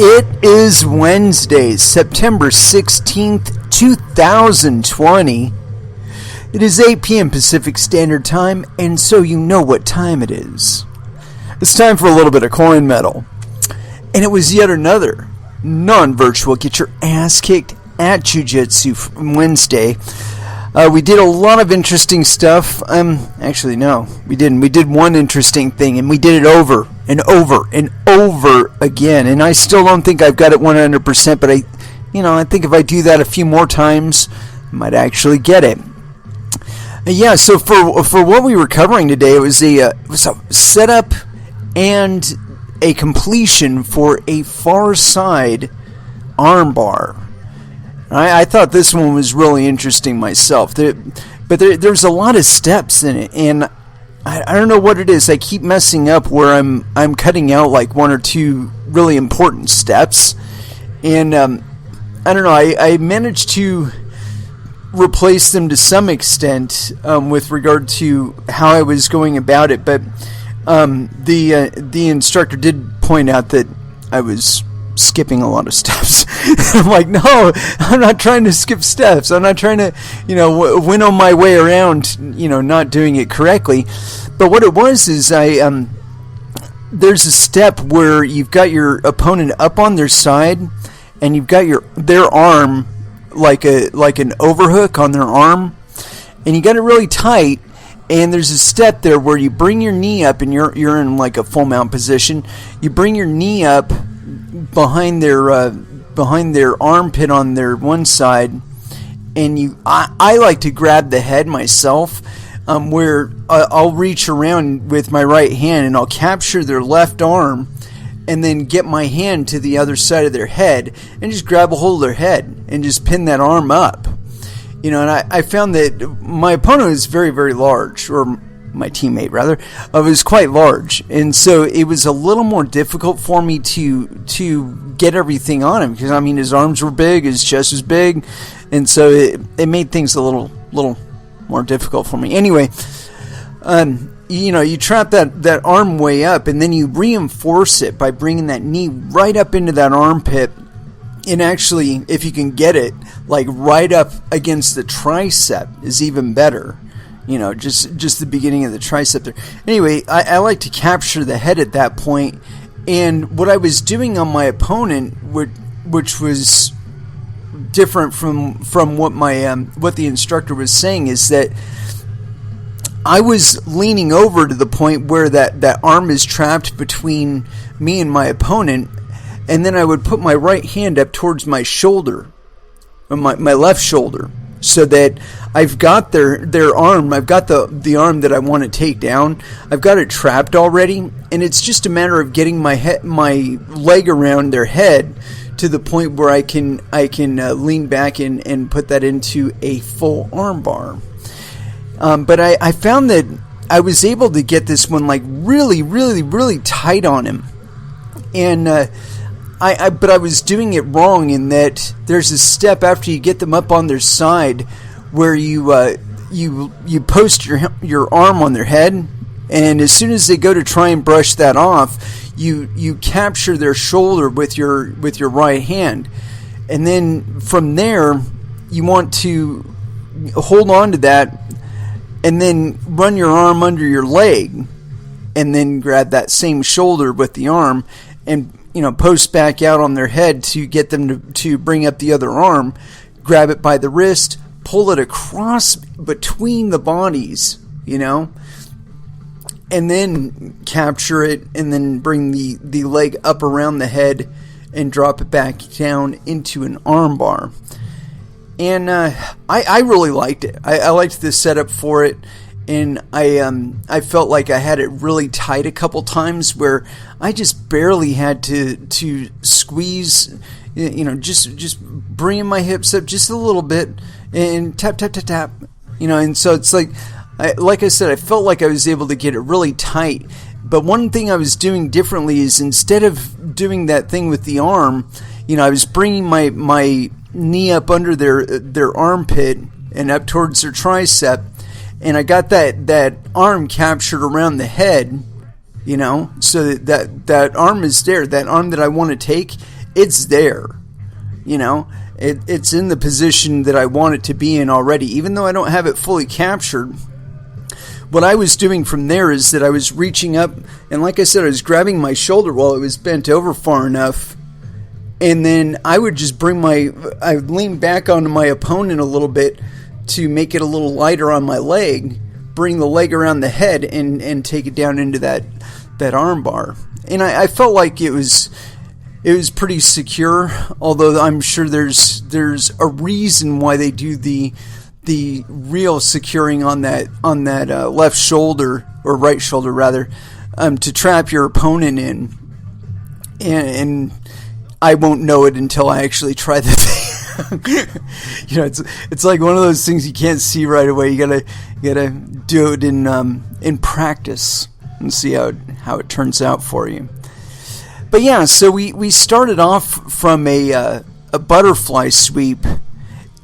It is Wednesday, September 16th, 2020. It is 8 p.m. Pacific Standard Time, and so you know what time it is. It's time for a little bit of coin metal. And it was yet another non-virtual get your ass kicked at Jiu-Jitsu Wednesday. We did a lot of interesting stuff. Actually, no, we didn't. We did one interesting thing, and we did it over and over and over again. And I still don't think I've got it 100%, but I think if I do that a few more times, I might actually get it. Yeah. So for what we were covering today, it was a setup and a completion for a far side armbar. I thought this one was really interesting myself, but there's a lot of steps in it, and I don't know what it is. I keep messing up where I'm cutting out like one or two really important steps, and I don't know. I managed to replace them to some extent with regard to how I was going about it, but the instructor did point out that I was skipping a lot of steps. I'm like, no, I'm not trying to skip steps. I'm not trying to, winnow my way around, not doing it correctly. But what it was is there's a step where you've got your opponent up on their side, and you've got their arm like an overhook on their arm, and you got it really tight. And there's a step there where you bring your knee up, and you're in like a full mount position. You bring your knee up behind their armpit on their one side, and I like to grab the head myself, where I'll reach around with my right hand and I'll capture their left arm, and then get my hand to the other side of their head and just grab a hold of their head and just pin that arm up. And I found that my opponent was very, very large, or my teammate rather, was quite large, and so it was a little more difficult for me to get everything on him, because his arms were big, his chest was big, and so it made things a little more difficult for me. Anyway, you trap that arm way up, and then you reinforce it by bringing that knee right up into that armpit. And actually, if you can get it like right up against the tricep, is even better. Just the beginning of the tricep there. Anyway, I like to capture the head at that point. And what I was doing on my opponent, which was different from what what the instructor was saying, is that I was leaning over to the point where that arm is trapped between me and my opponent. And then I would put my right hand up towards my shoulder, or my left shoulder, so that I've got their arm, I've got the arm that I want to take down, I've got it trapped already, and it's just a matter of getting my leg around their head to the point where I can lean back and put that into a full arm bar. But I found that I was able to get this one like really, really, really tight on him, and but I was doing it wrong in that there's a step after you get them up on their side where you post your arm on their head, and as soon as they go to try and brush that off, you capture their shoulder with your right hand, and then from there you want to hold on to that, and then run your arm under your leg, and then grab that same shoulder with the arm and post back out on their head to get them to bring up the other arm, grab it by the wrist, pull it across between the bodies, and then capture it, and then bring the leg up around the head and drop it back down into an arm bar. And I really liked it. I liked the setup for it. And I felt like I had it really tight a couple times where I just barely had to squeeze, just bringing my hips up just a little bit and tap, tap, tap, tap, and so it's like I said, I felt like I was able to get it really tight. But one thing I was doing differently is, instead of doing that thing with the arm, I was bringing my knee up under their armpit and up towards their tricep, and I got that arm captured around the head, so that arm is there. That arm that I want to take it's there. It's in the position that I want it to be in already, even though I don't have it fully captured. What I was doing from there is that I was reaching up, and like I said, I was grabbing my shoulder while it was bent over far enough, and then I would just I would lean back onto my opponent a little bit to make it a little lighter on my leg, bring the leg around the head, and take it down into that arm bar. And I felt like it was pretty secure, although I'm sure there's a reason why they do the real securing on that left shoulder, or right shoulder rather, to trap your opponent in, and I won't know it until I actually try the thing. It's like one of those things you can't see right away. You gotta do it in practice and see how it turns out for you. But yeah, so we started off from a butterfly sweep,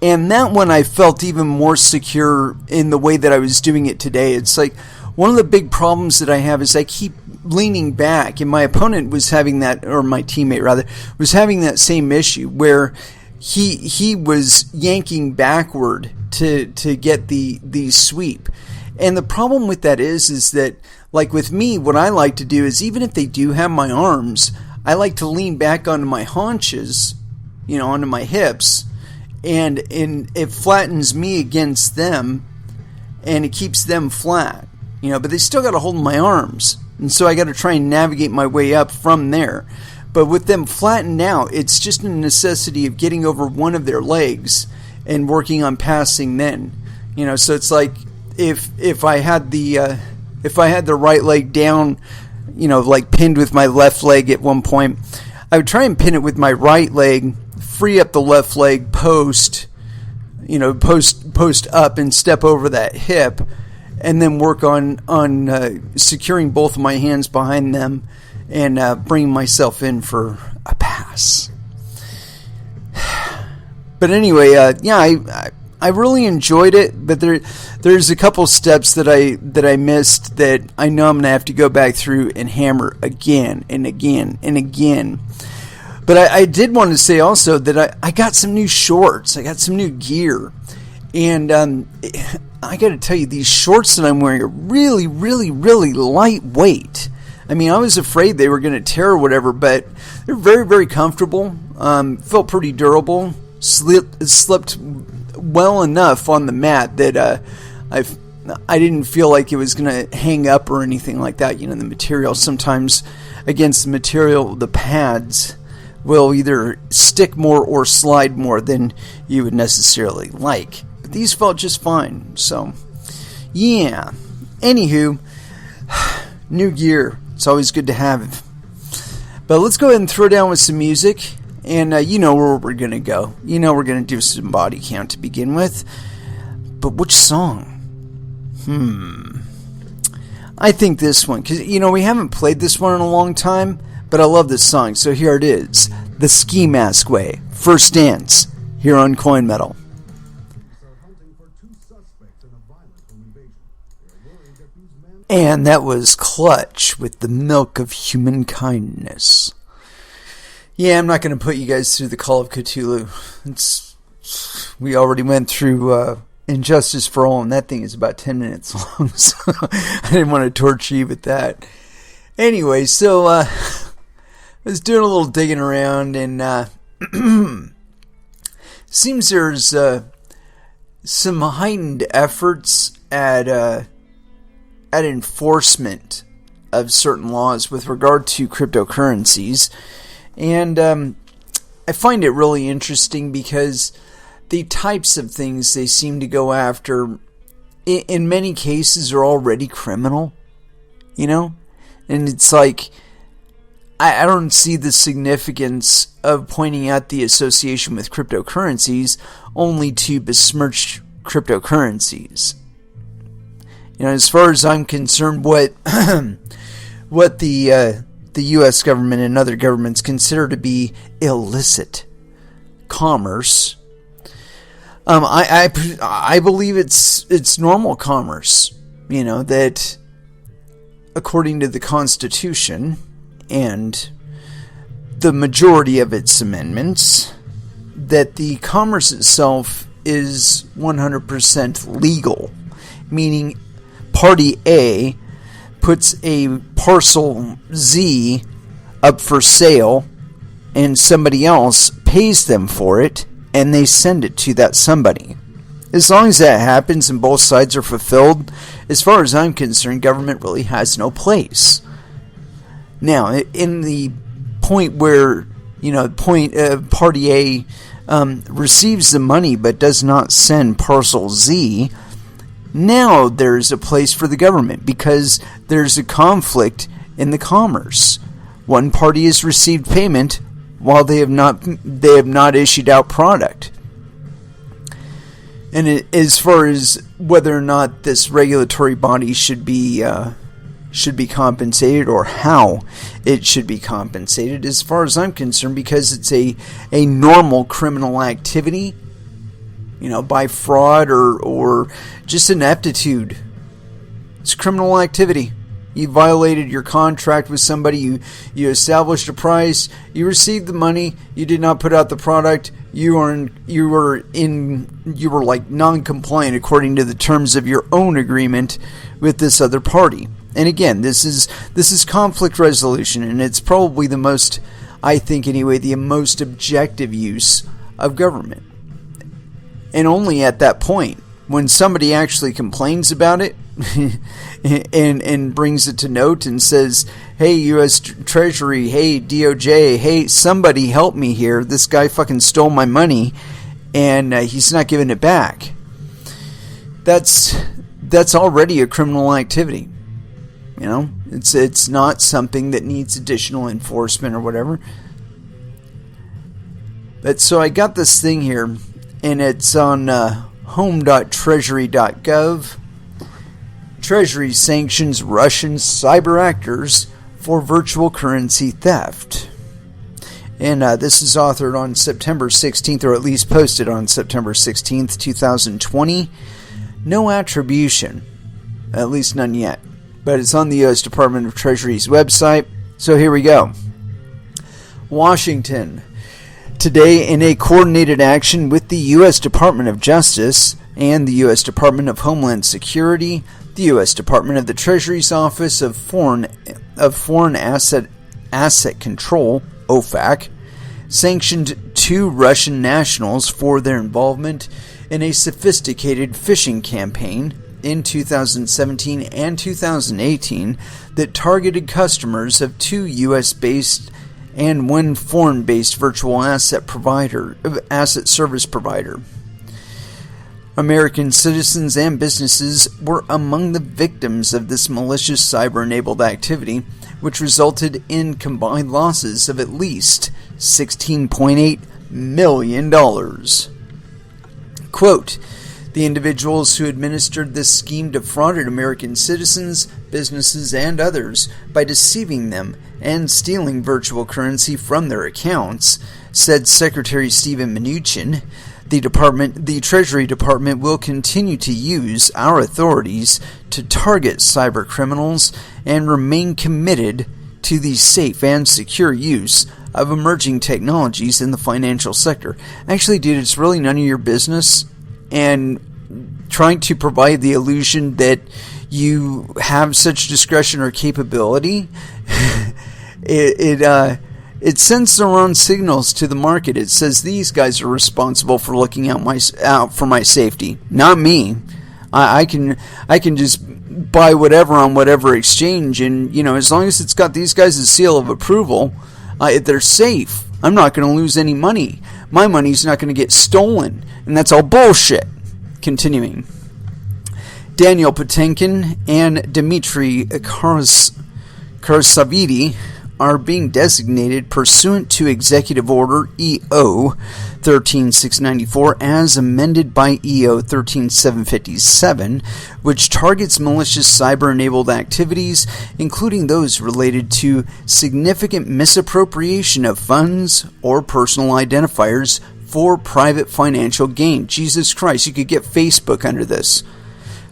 and that one I felt even more secure in the way that I was doing it today. It's like one of the big problems that I have is I keep leaning back, and my opponent was having that, or my teammate rather, was having that same issue where he was yanking backward to get the sweep. And the problem with that is that, like with me, what I like to do is, even if they do have my arms, I like to lean back onto my haunches, onto my hips, and it flattens me against them, and it keeps them flat, but they still got a hold of my arms, and so I got to try and navigate my way up from there. But with them flattened out, it's just a necessity of getting over one of their legs and working on passing then. So it's like if I had the right leg down, like pinned with my left leg at one point, I would try and pin it with my right leg, free up the left leg post up and step over that hip, and then work on securing both of my hands behind them and bringing myself in for a pass. But anyway, I really enjoyed it, but there's a couple steps that I missed that I know I'm gonna have to go back through and hammer again and again and again. But I did want to say also that I got some new shorts, I got some new gear, and I got to tell you, these shorts that I'm wearing are really, really, really lightweight. I mean, I was afraid they were going to tear or whatever, but they're very, very comfortable. Felt pretty durable. Slept well enough on the mat that I didn't feel like it was going to hang up or anything like that. The material, sometimes against the material, the pads will either stick more or slide more than you would necessarily like. But these felt just fine. So, yeah. Anywho, new gear. It's always good to have. But let's go ahead and throw down with some music. And you know where we're going to go. We're going to do some body count to begin with. But which song? I think this one. Because, we haven't played this one in a long time. But I love this song. So here it is. The Ski Mask Way. First Dance. Here on Coin Metal. And that was Clutch with The Milk of Human Kindness. Yeah, I'm not going to put you guys through the Call of Cthulhu. We already went through Injustice for All, and that thing is about 10 minutes long, so I didn't want to torture you with that. Anyway, so I was doing a little digging around, and seems there's some heightened efforts at enforcement of certain laws with regard to cryptocurrencies. And I find it really interesting because the types of things they seem to go after, in many cases, are already criminal. And it's like, I don't see the significance of pointing out the association with cryptocurrencies only to besmirch cryptocurrencies. As far as I'm concerned, what the U.S. government and other governments consider to be illicit commerce, I believe it's normal commerce. That according to the Constitution and the majority of its amendments, that the commerce itself is 100% legal, meaning Party A puts a parcel Z up for sale and somebody else pays them for it and they send it to that somebody. As long as that happens and both sides are fulfilled, as far as I'm concerned, government really has no place. Now, in the point where, Party A receives the money but does not send parcel Z, now there's a place for the government because there's a conflict in the commerce. One party has received payment while they have not issued out product. And as far as whether or not this regulatory body should be compensated or how it should be compensated, as far as I'm concerned, because it's a normal criminal activity, by fraud or just ineptitude. It's criminal activity. You violated your contract with somebody. You established a price. You received the money. You did not put out the product. You were like non-compliant according to the terms of your own agreement with this other party. And again, this is conflict resolution, and it's probably the most, I think anyway, the most objective use of government. And only at that point, when somebody actually complains about it and brings it to note and says, hey, U.S. Treasury, hey, DOJ, hey, somebody help me here. This guy fucking stole my money and he's not giving it back. That's already a criminal activity. It's not something that needs additional enforcement or whatever. But so I got this thing here, and it's on home.treasury.gov. Treasury sanctions Russian cyber actors for virtual currency theft. And this is authored on September 16th, or at least posted on September 16th, 2020. No attribution, at least none yet. But it's on the U.S. Department of Treasury's website. So here we go. Washington. Today, in a coordinated action with the U.S. Department of Justice and the U.S. Department of Homeland Security, the U.S. Department of the Treasury's Office of Foreign Asset Control, OFAC, sanctioned 2 Russian nationals for their involvement in a sophisticated phishing campaign in 2017 and 2018 that targeted customers of 2 U.S.-based and 1 foreign-based virtual asset service provider. American citizens and businesses were among the victims of this malicious cyber-enabled activity, which resulted in combined losses of at least $16.8 million. Quote, the individuals who administered this scheme defrauded American citizens, businesses, and others by deceiving them and stealing virtual currency from their accounts, said Secretary Steven Mnuchin. The Treasury Department will continue to use our authorities to target cyber criminals and remain committed to the safe and secure use of emerging technologies in the financial sector. Actually, dude, it's really none of your business, and trying to provide the illusion that you have such discretion or capability, it sends the wrong signals to the market. It says these guys are responsible for looking out for my safety, not me. I can just buy whatever on whatever exchange, and as long as it's got these guys' seal of approval, they're safe. I'm not going to lose any money. My money's not going to get stolen, and that's all bullshit. Continuing. Daniel Patinkin and Dmitry Karasavidi are being designated pursuant to Executive Order EO 13694 as amended by EO 13757, which targets malicious cyber-enabled activities, including those related to significant misappropriation of funds or personal identifiers for private financial gain. Jesus Christ, you could get Facebook under this.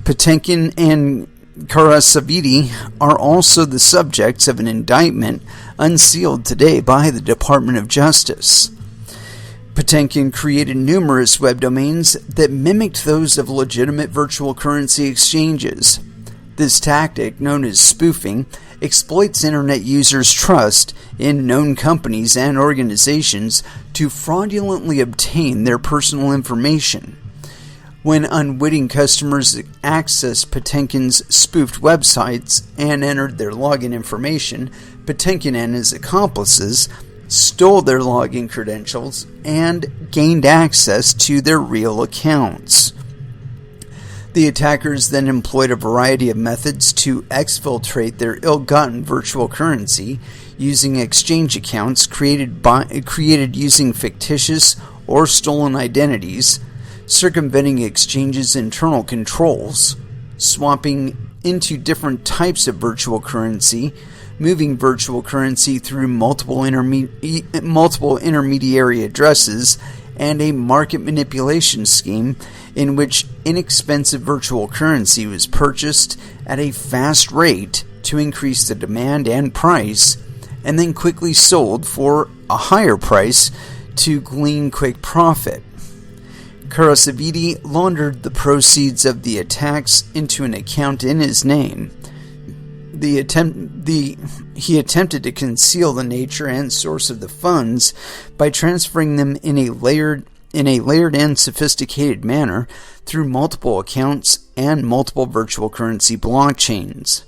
Patinkin and Karasavidi are also the subjects of an indictment unsealed today by the Department of Justice. Potemkin created numerous web domains that mimicked those of legitimate virtual currency exchanges. This tactic, known as spoofing, exploits internet users' trust in known companies and organizations to fraudulently obtain their personal information. When unwitting customers accessed Potemkin's spoofed websites and entered their login information, Potemkin and his accomplices stole their login credentials and gained access to their real accounts. The attackers then employed a variety of methods to exfiltrate their ill-gotten virtual currency using exchange accounts created using fictitious or stolen identities, circumventing exchanges' internal controls, swapping into different types of virtual currency, moving virtual currency through multiple intermediary addresses, and a market manipulation scheme in which inexpensive virtual currency was purchased at a fast rate to increase the demand and price, and then quickly sold for a higher price to glean quick profit. Karasavidi laundered the proceeds of the attacks into an account in his name. He attempted to conceal the nature and source of the funds by transferring them in a layered and sophisticated manner through multiple accounts and multiple virtual currency blockchains.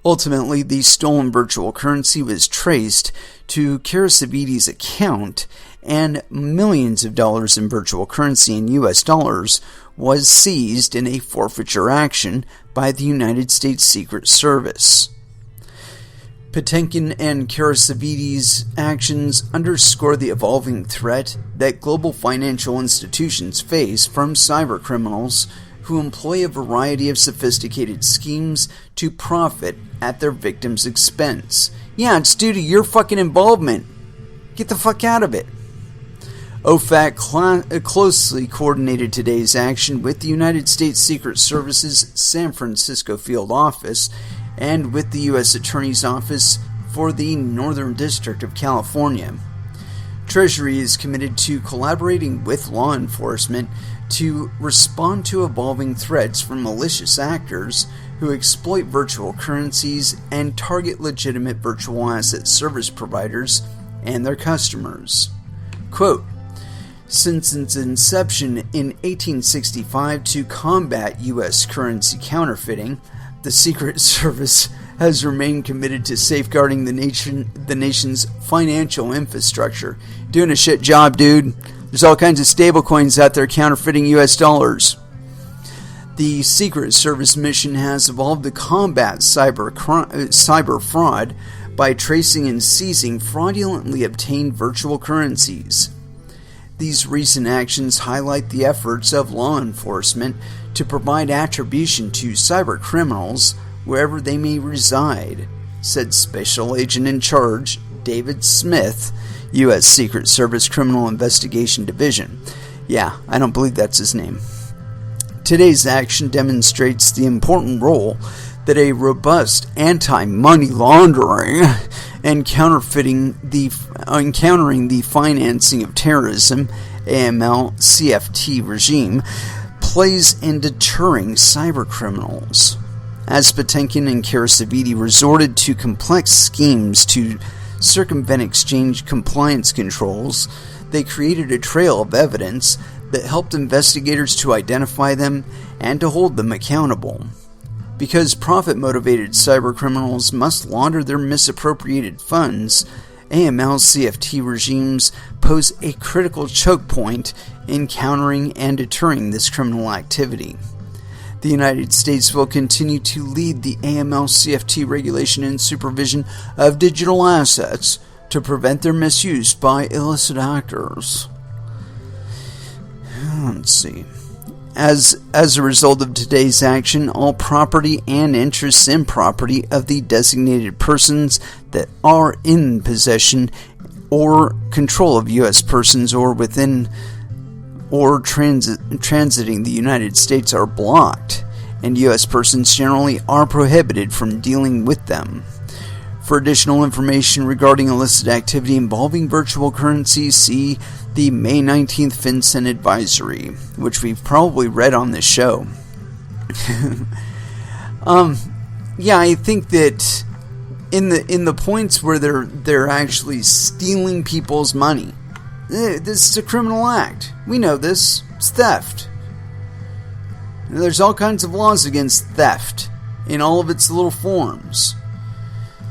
Ultimately, the stolen virtual currency was traced to Karasavidi's account, and millions of dollars in virtual currency in U.S. dollars was seized in a forfeiture action by the United States Secret Service. Potemkin and Karasavidi's actions underscore the evolving threat that global financial institutions face from cybercriminals who employ a variety of sophisticated schemes to profit at their victims' expense. Yeah, it's due to your fucking involvement. Get the fuck out of it. OFAC closely coordinated today's action with the United States Secret Service's San Francisco field office and with the U.S. Attorney's Office for the Northern District of California. Treasury is committed to collaborating with law enforcement to respond to evolving threats from malicious actors who exploit virtual currencies and target legitimate virtual asset service providers and their customers. Quote, since its inception in 1865 to combat U.S. currency counterfeiting, the Secret Service has remained committed to safeguarding the nation's financial infrastructure. Doing a shit job, dude. There's all kinds of stablecoins out there counterfeiting U.S. dollars. The Secret Service mission has evolved to combat cyber fraud by tracing and seizing fraudulently obtained virtual currencies. These recent actions highlight the efforts of law enforcement to provide attribution to cyber criminals wherever they may reside, said Special Agent in Charge David Smith, U.S. Secret Service Criminal Investigation Division. Yeah, I don't believe that's his name. Today's action demonstrates the important role that a robust anti-money laundering and countering the financing of terrorism, AML CFT regime, plays in deterring cybercriminals. As Potemkin and Karasavidi resorted to complex schemes to circumvent exchange compliance controls, they created a trail of evidence that helped investigators to identify them and to hold them accountable. Because profit-motivated cybercriminals must launder their misappropriated funds, AML CFT regimes pose a critical choke point in countering and deterring this criminal activity. The United States will continue to lead the AML CFT regulation and supervision of digital assets to prevent their misuse by illicit actors. Let's see. As a result of today's action, all property and interests in property of the designated persons that are in possession or control of U.S. persons or within or transiting the United States are blocked, and U.S. persons generally are prohibited from dealing with them. For additional information regarding illicit activity involving virtual currency, see the May 19th FinCEN advisory, which we've probably read on this show. Yeah, I think that in the points where they're actually stealing people's money, this is a criminal act. We know this. It's theft. There's all kinds of laws against theft in all of its little forms.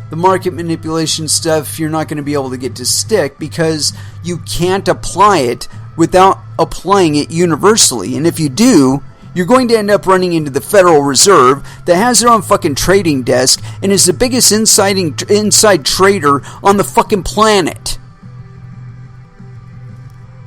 The market manipulation stuff, you're not going to be able to get to stick because you can't apply it without applying it universally. And if you do, you're going to end up running into the Federal Reserve that has their own fucking trading desk and is the biggest inside trader on the fucking planet.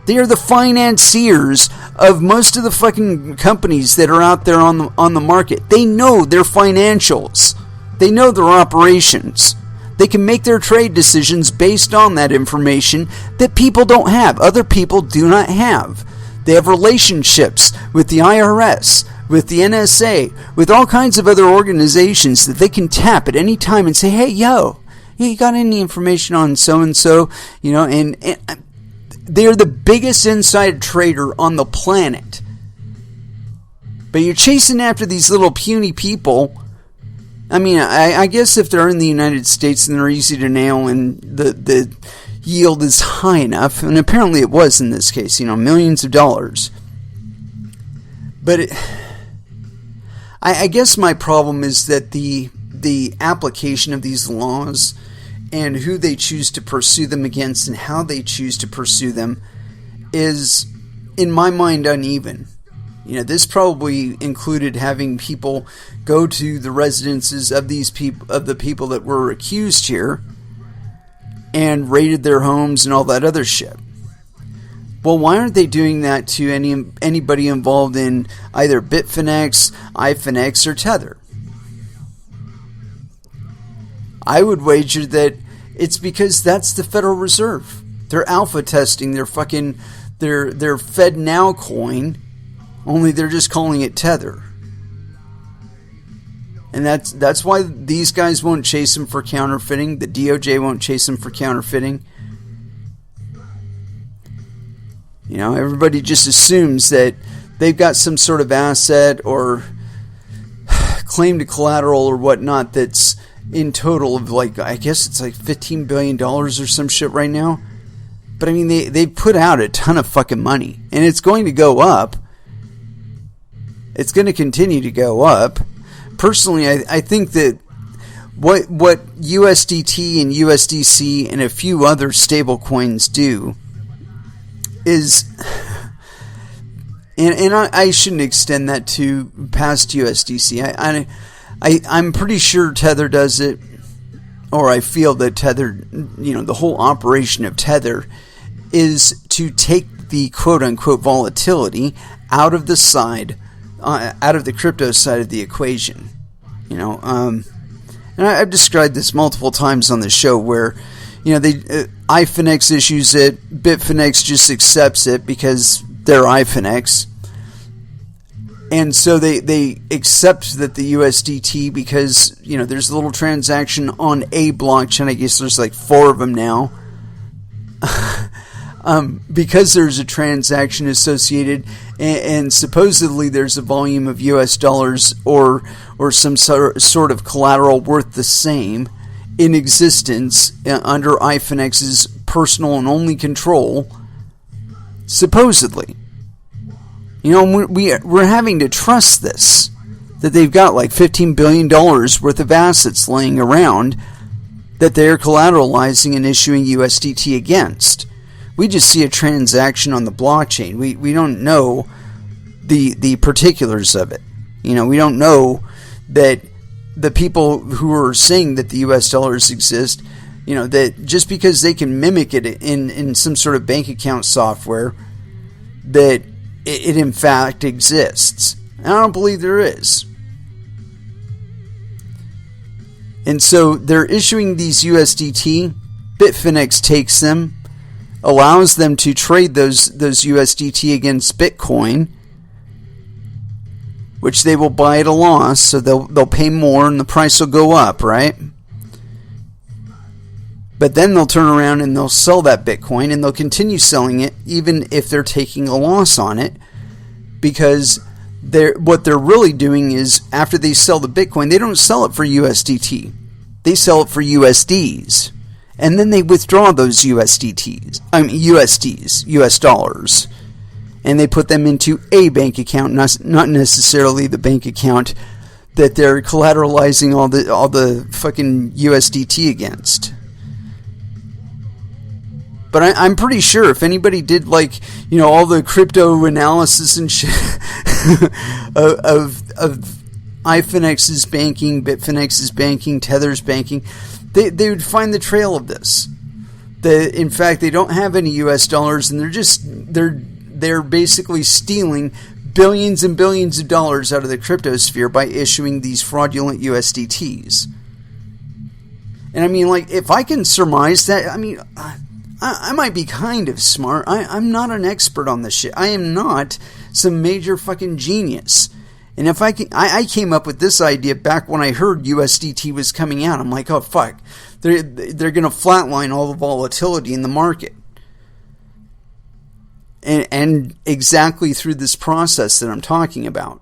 They are the financiers of most of the fucking companies that are out there on the market. They know their financials. They know their operations. They can make their trade decisions based on that information that people don't have. Other people do not have. They have relationships with the IRS, with the NSA, with all kinds of other organizations that they can tap at any time and say, hey, you got any information on so-and-so? And they're the biggest inside trader on the planet. But you're chasing after these little puny people. I mean, I guess if they're in the United States and they're easy to nail and the yield is high enough, and apparently it was in this case, millions of dollars. But I guess my problem is that the application of these laws and who they choose to pursue them against and how they choose to pursue them is, in my mind, uneven. This probably included having people go to the residences of the people that were accused here and raided their homes and all that other shit. Well, why aren't they doing that to anybody involved in either Bitfinex, iFinex, or Tether? I would wager that it's because that's the Federal Reserve. They're alpha testing their FedNow coin, only they're just calling it Tether. And that's why these guys won't chase them for counterfeiting. The DOJ won't chase them for counterfeiting. Everybody just assumes that they've got some sort of asset or claim to collateral or whatnot that's in total of I guess it's like $15 billion or some shit right now. But I mean, they put out a ton of fucking money. And it's going to go up. It's going to continue to go up. Personally, I think that what USDT and USDC and a few other stable coins do is, and I shouldn't extend that to past USDC. I'm pretty sure Tether does it, or I feel that Tether, the whole operation of Tether is to take the quote-unquote volatility out of the crypto side of the equation. And I've described this multiple times on the show where, iFinex issues it, Bitfinex just accepts it because they're iFinex. And so they accept that the USDT because, there's a little transaction on a blockchain. I guess there's like 4 of them now. Because there's a transaction associated and supposedly there's a volume of US dollars or some sort of collateral worth the same in existence under iFinex's personal and only control, supposedly. We're having to trust this, that they've got like $15 billion worth of assets laying around that they're collateralizing and issuing USDT against. We just see a transaction on the blockchain. We don't know the particulars of it. We don't know that the people who are saying that the US dollars exist, that just because they can mimic it in some sort of bank account software, that it in fact exists. I don't believe there is. And so they're issuing these USDT. Bitfinex takes them, allows them to trade those USDT against Bitcoin, which they will buy at a loss, so they'll pay more and the price will go up, right? But then they'll turn around and they'll sell that Bitcoin, and they'll continue selling it even if they're taking a loss on it, because what they're really doing is, after they sell the Bitcoin, they don't sell it for USDT. They sell it for USDs. And then they withdraw those USDs, US dollars. And they put them into a bank account, not necessarily the bank account that they're collateralizing all the fucking USDT against. But I'm pretty sure if anybody did, like, you know, all the crypto analysis and shit of iFinex's banking, Bitfinex's banking, Tether's banking, they would find the trail of this. In fact, they don't have any US dollars, and they're basically stealing billions and billions of dollars out of the crypto sphere by issuing these fraudulent USDTs. And I mean, like, if I can surmise that, I mean, I might be kind of smart. I'm not an expert on this shit. I am not some major fucking genius. And if I came up with this idea back when I heard USDT was coming out. I'm like, oh fuck, they're gonna flatline all the volatility in the market. And exactly through this process that I'm talking about.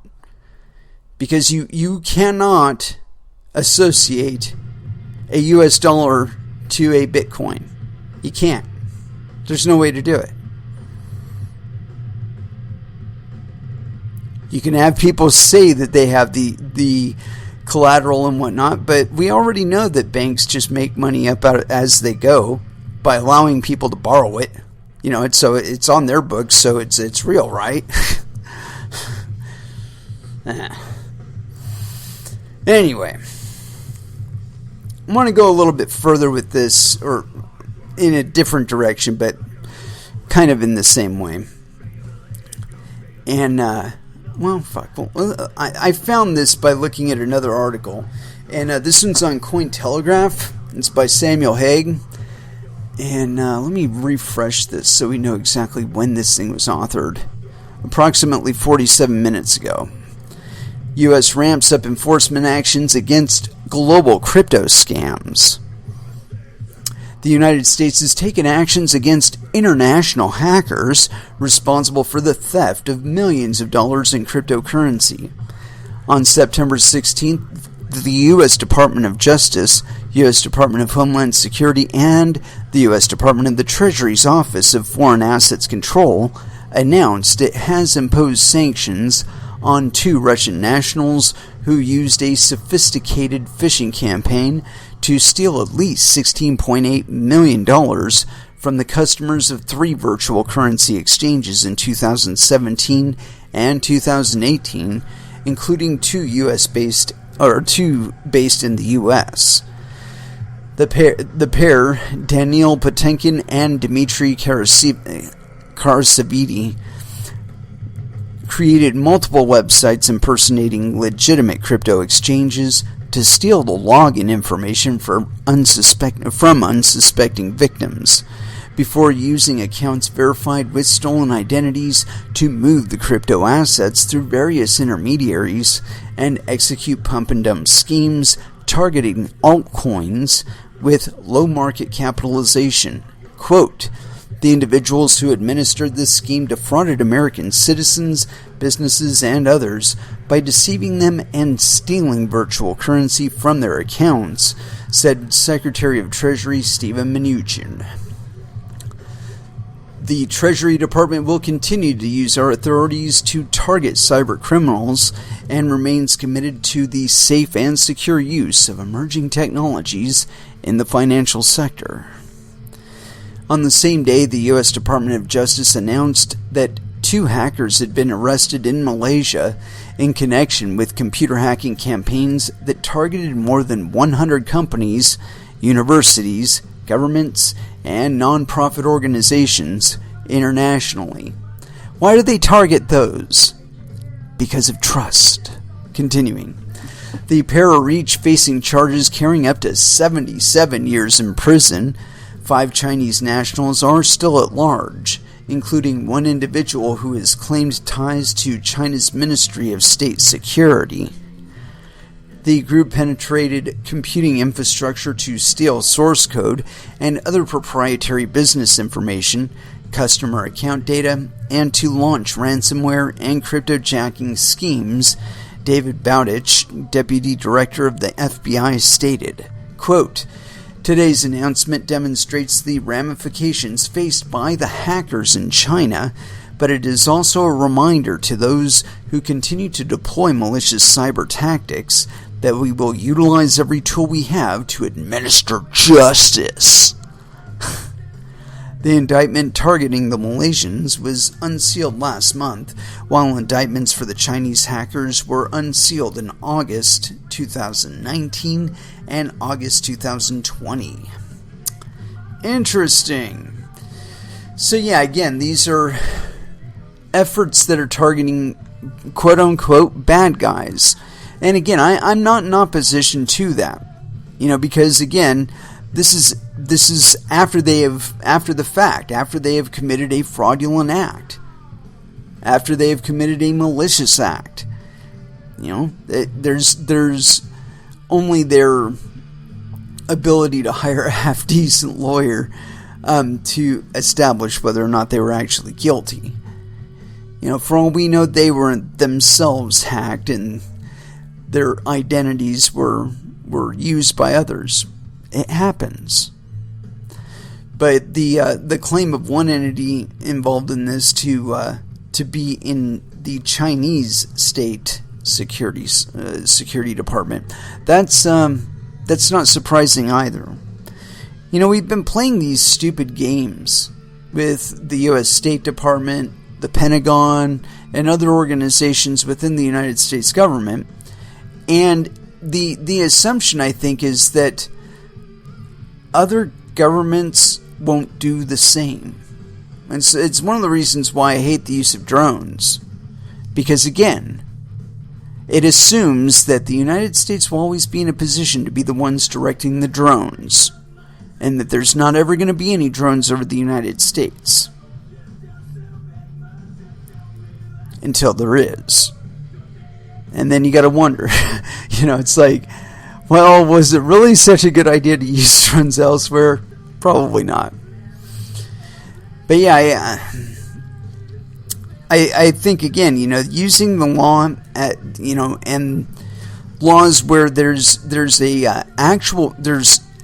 Because you cannot associate a US dollar to a Bitcoin. You can't. There's no way to do it. You can have people say that they have the collateral and whatnot, but we already know that banks just make money up out as they go by allowing people to borrow it. You know, it's on their books, so it's real, right? Anyway, I want to go a little bit further with this, or in a different direction, but kind of in the same way. And I found this by looking at another article, and this one's on Cointelegraph. It's by Samuel Hague. And let me refresh this so we know exactly when this thing was authored. Approximately 47 minutes ago. U.S. ramps up enforcement actions against global crypto scams. The United States has taken actions against international hackers responsible for the theft of millions of dollars in cryptocurrency. On September 16th, the U.S. Department of Justice, U.S. Department of Homeland Security, and the U.S. Department of the Treasury's Office of Foreign Assets Control announced it has imposed sanctions on 2 Russian nationals who used a sophisticated phishing campaign to steal at least $16.8 million from the customers of 3 virtual currency exchanges in 2017 and 2018, including 2 based in the U.S. The pair, Daniil Potenkin and Dmitry Karasavidi, created multiple websites impersonating legitimate crypto exchanges to steal the login information from unsuspecting victims, before using accounts verified with stolen identities to move the crypto assets through various intermediaries and execute pump-and-dump schemes targeting altcoins with low market capitalization. Quote, the individuals who administered this scheme defrauded American citizens, businesses, and others by deceiving them and stealing virtual currency from their accounts, said Secretary of Treasury Steven Mnuchin. The Treasury Department will continue to use our authorities to target cyber criminals and remains committed to the safe and secure use of emerging technologies in the financial sector. On the same day, the U.S. Department of Justice announced that 2 hackers had been arrested in Malaysia in connection with computer hacking campaigns that targeted more than 100 companies, universities, governments, and non-profit organizations internationally. Why do they target those? Because of trust. Continuing. The pair are each facing charges carrying up to 77 years in prison. 5 Chinese nationals are still at large, including one individual who has claimed ties to China's Ministry of State Security. The group penetrated computing infrastructure to steal source code and other proprietary business information, customer account data, and to launch ransomware and cryptojacking schemes, David Bowditch, deputy director of the FBI, stated, quote, "Today's announcement demonstrates the ramifications faced by the hackers in China, but it is also a reminder to those who continue to deploy malicious cyber tactics that we will utilize every tool we have to administer justice." The indictment targeting the Malaysians was unsealed last month, while indictments for the Chinese hackers were unsealed in August 2019 and August 2020. Interesting. So yeah, again, these are efforts that are targeting quote-unquote bad guys. And again, I'm not in opposition to that. Because again, this is after the fact, after they have committed a fraudulent act, after they have committed a malicious act. There's only their ability to hire a half-decent lawyer to establish whether or not they were actually guilty. For all we know, they were themselves hacked and their identities were used by others. It happens. But the claim of one entity involved in this to be in the Chinese state security department, that's not surprising either. We've been playing these stupid games with the U.S. State Department, the Pentagon, and other organizations within the United States government, and the assumption, I think, is that other governments won't do the same. And so it's one of the reasons why I hate the use of drones. Because again, it assumes that the United States will always be in a position to be the ones directing the drones. And that there's not ever going to be any drones over the United States. Until there is. And then you got to wonder. It's like, well, was it really such a good idea to use drones elsewhere? Probably not. But yeah, I think again, using the law and laws where there's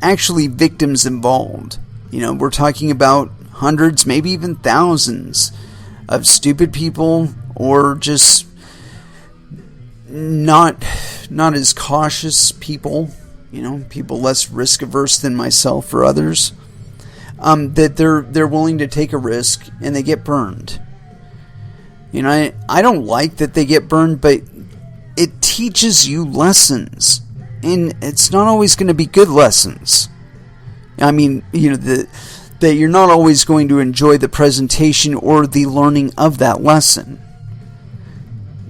actually victims involved. We're talking about hundreds, maybe even thousands of stupid people or just not as cautious people, people less risk averse than myself or others, that they're willing to take a risk and they get burned. I don't like that they get burned, but it teaches you lessons, and it's not always going to be good lessons. I mean, that you're not always going to enjoy the presentation or the learning of that lesson.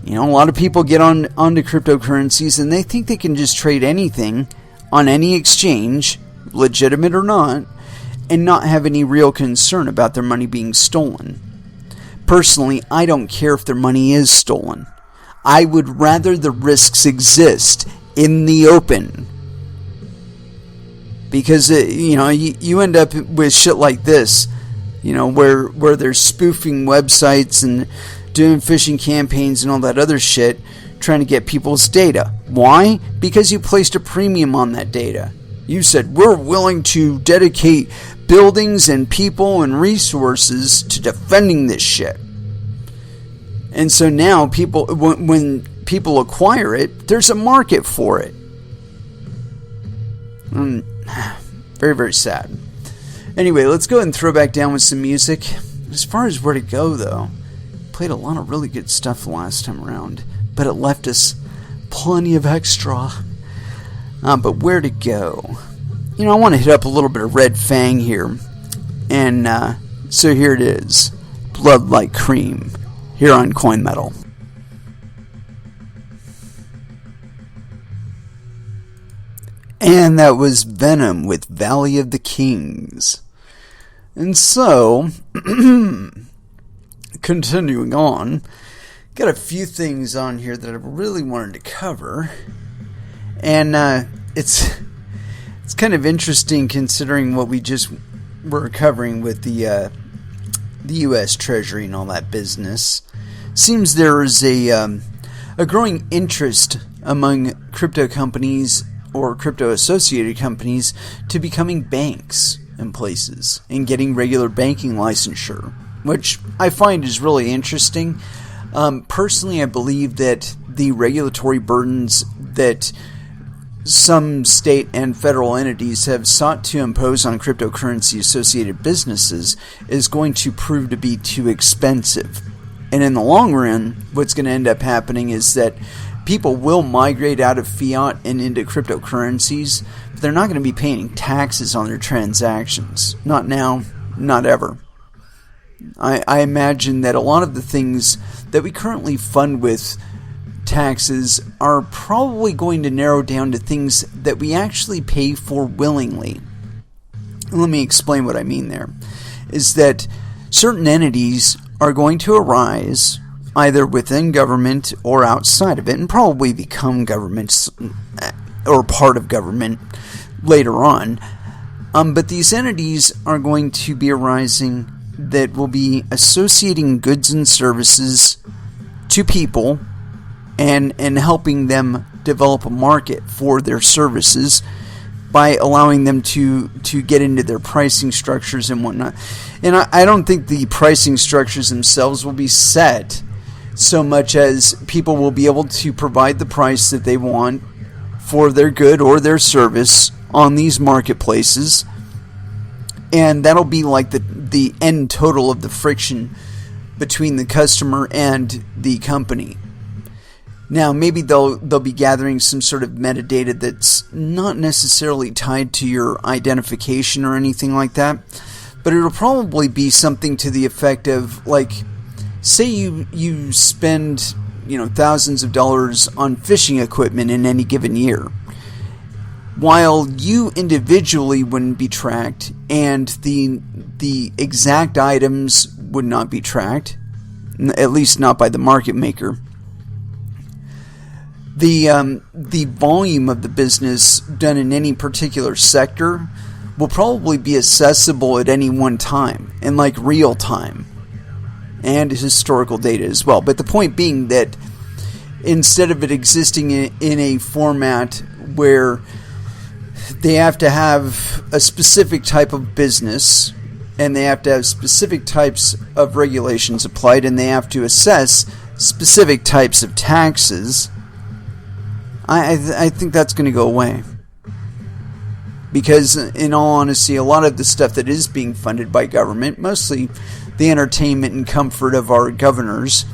A lot of people get onto cryptocurrencies and they think they can just trade anything on any exchange, legitimate or not, and not have any real concern about their money being stolen. Personally, I don't care if their money is stolen. I would rather the risks exist in the open. Because, you end up with shit like this, where they're spoofing websites and doing phishing campaigns and all that other shit, trying to get people's data. Why? Because you placed a premium on that data. You said, we're willing to dedicate buildings and people and resources to defending this shit. And so now when people acquire it, there's a market for it. Very, very sad. Anyway, let's go ahead and throw back down with some music. As far as where to go, though, played a lot of really good stuff the last time around, but it left us plenty of extra. But where to go? I want to hit up a little bit of Red Fang here. And so here it is. Blood Like Cream. Here on Coin Metal. And that was Venom with Valley of the Kings. And so, continuing on, got a few things on here that I really wanted to cover. And it's kind of interesting considering what we just were covering with the U.S. Treasury and all that business. Seems there is a growing interest among crypto companies or crypto associated companies to becoming banks in places and getting regular banking licensure, which I find is really interesting. Personally, I believe that the regulatory burdens that some state and federal entities have sought to impose on cryptocurrency associated businesses is going to prove to be too expensive. And in the long run, what's going to end up happening is that people will migrate out of fiat and into cryptocurrencies, but they're not going to be paying taxes on their transactions. Not now, not ever. I imagine that a lot of the things that we currently fund with taxes are probably going to narrow down to things that we actually pay for willingly. And let me explain what I mean there. Is that certain entities are going to arise either within government or outside of it, and probably become governments or part of government later on. But these entities are going to be arising that will be associating goods and services to people and helping them develop a market for their services by allowing them to get into their pricing structures and whatnot. And I don't think the pricing structures themselves will be set so much as people will be able to provide the price that they want for their good or their service on these marketplaces. And that'll be like the end total of the friction between the customer and the company. Now, maybe they'll be gathering some sort of metadata that's not necessarily tied to your identification or anything like that, but it'll probably be something to the effect of, like, say you spend, thousands of dollars on fishing equipment in any given year. While you individually wouldn't be tracked and the exact items would not be tracked, at least not by the market maker, the volume of the business done in any particular sector will probably be accessible at any one time, in like real time, and historical data as well. But the point being that instead of it existing in a format where they have to have a specific type of business and they have to have specific types of regulations applied and they have to assess specific types of taxes, I think that's going to go away. Because, in all honesty, a lot of the stuff that is being funded by government, mostly the entertainment and comfort of our governors,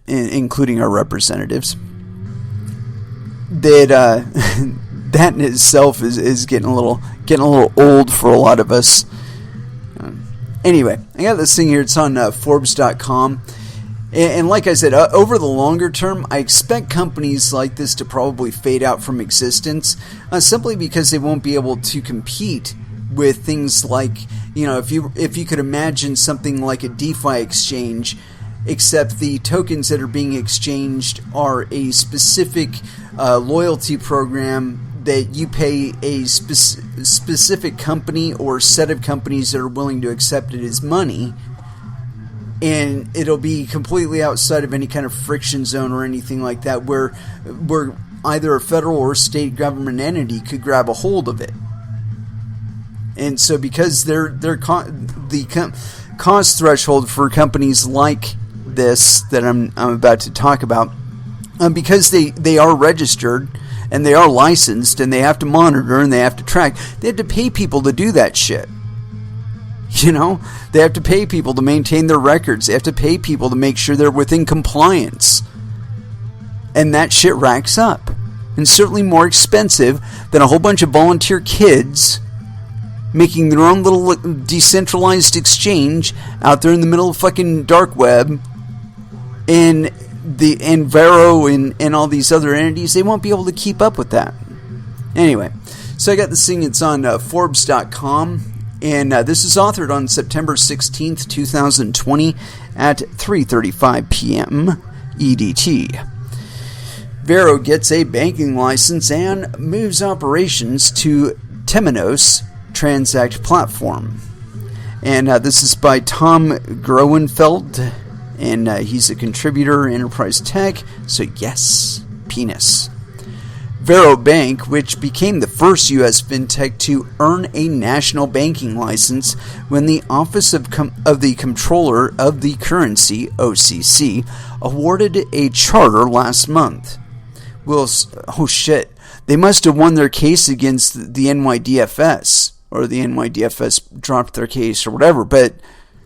including our representatives, that that in itself is getting a little old for a lot of us. Anyway, I got this thing here. It's on Forbes.com. And like I said, over the longer term, I expect companies like this to probably fade out from existence, simply because they won't be able to compete with things like, if you could imagine something like a DeFi exchange, except the tokens that are being exchanged are a specific loyalty program that you pay a specific company or set of companies that are willing to accept it as money. And it'll be completely outside of any kind of friction zone or anything like that, where either a federal or state government entity could grab a hold of it. And so, because the cost threshold for companies like this that I'm about to talk about, because they are registered and they are licensed and they have to monitor and they have to track, they have to pay people to do that shit. They have to pay people to maintain their records. They have to pay people to make sure they're within compliance. And that shit racks up. And certainly more expensive than a whole bunch of volunteer kids making their own little decentralized exchange out there in the middle of fucking dark web. And Vero and all these other entities, they won't be able to keep up with that. Anyway, so I got this thing. It's on Forbes.com. And this is authored on September 16th, 2020 at 3:35 p.m. EDT. Vero gets a banking license and moves operations to Temenos Transact platform. And this is by Tom Groenfeld, and he's a contributor, Enterprise Tech, so yes, penis. Vero Bank, which became the first U.S. fintech to earn a national banking license when the Office of the Comptroller of the Currency, OCC, awarded a charter last month. Well, oh shit, they must have won their case against the NYDFS, or the NYDFS dropped their case or whatever, but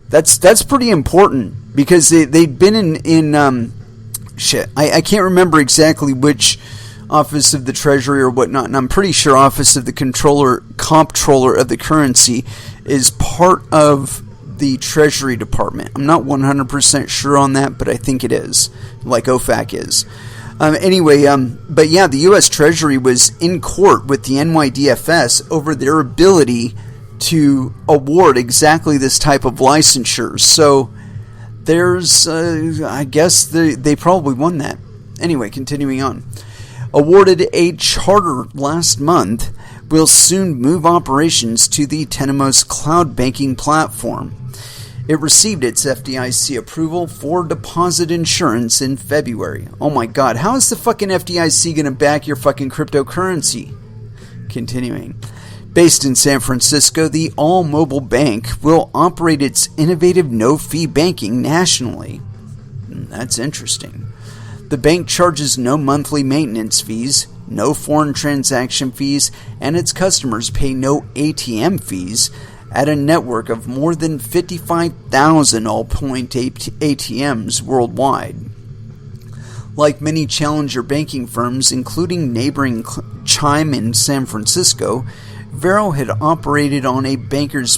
that's pretty important, because they'd been in shit, I can't remember exactly which Office of the Treasury or whatnot, and I'm pretty sure Office of the Comptroller of the Currency is part of the Treasury Department. I'm not 100% sure on that, but I think it is, like OFAC is. But yeah, the U.S. Treasury was in court with the NYDFS over their ability to award exactly this type of licensure. So there's, I guess they probably won that. Anyway, continuing on. Awarded a charter last month, will soon move operations to the Temenos cloud banking platform. It received its FDIC approval for deposit insurance in February. Oh my god, how is the fucking FDIC going to back your fucking cryptocurrency? Continuing. Based in San Francisco, the all-mobile bank will operate its innovative no-fee banking nationally. That's interesting. The bank charges no monthly maintenance fees, no foreign transaction fees, and its customers pay no ATM fees at a network of more than 55,000 all-point ATMs worldwide. Like many challenger banking firms, including neighboring Chime in San Francisco, Vero had operated on a banker's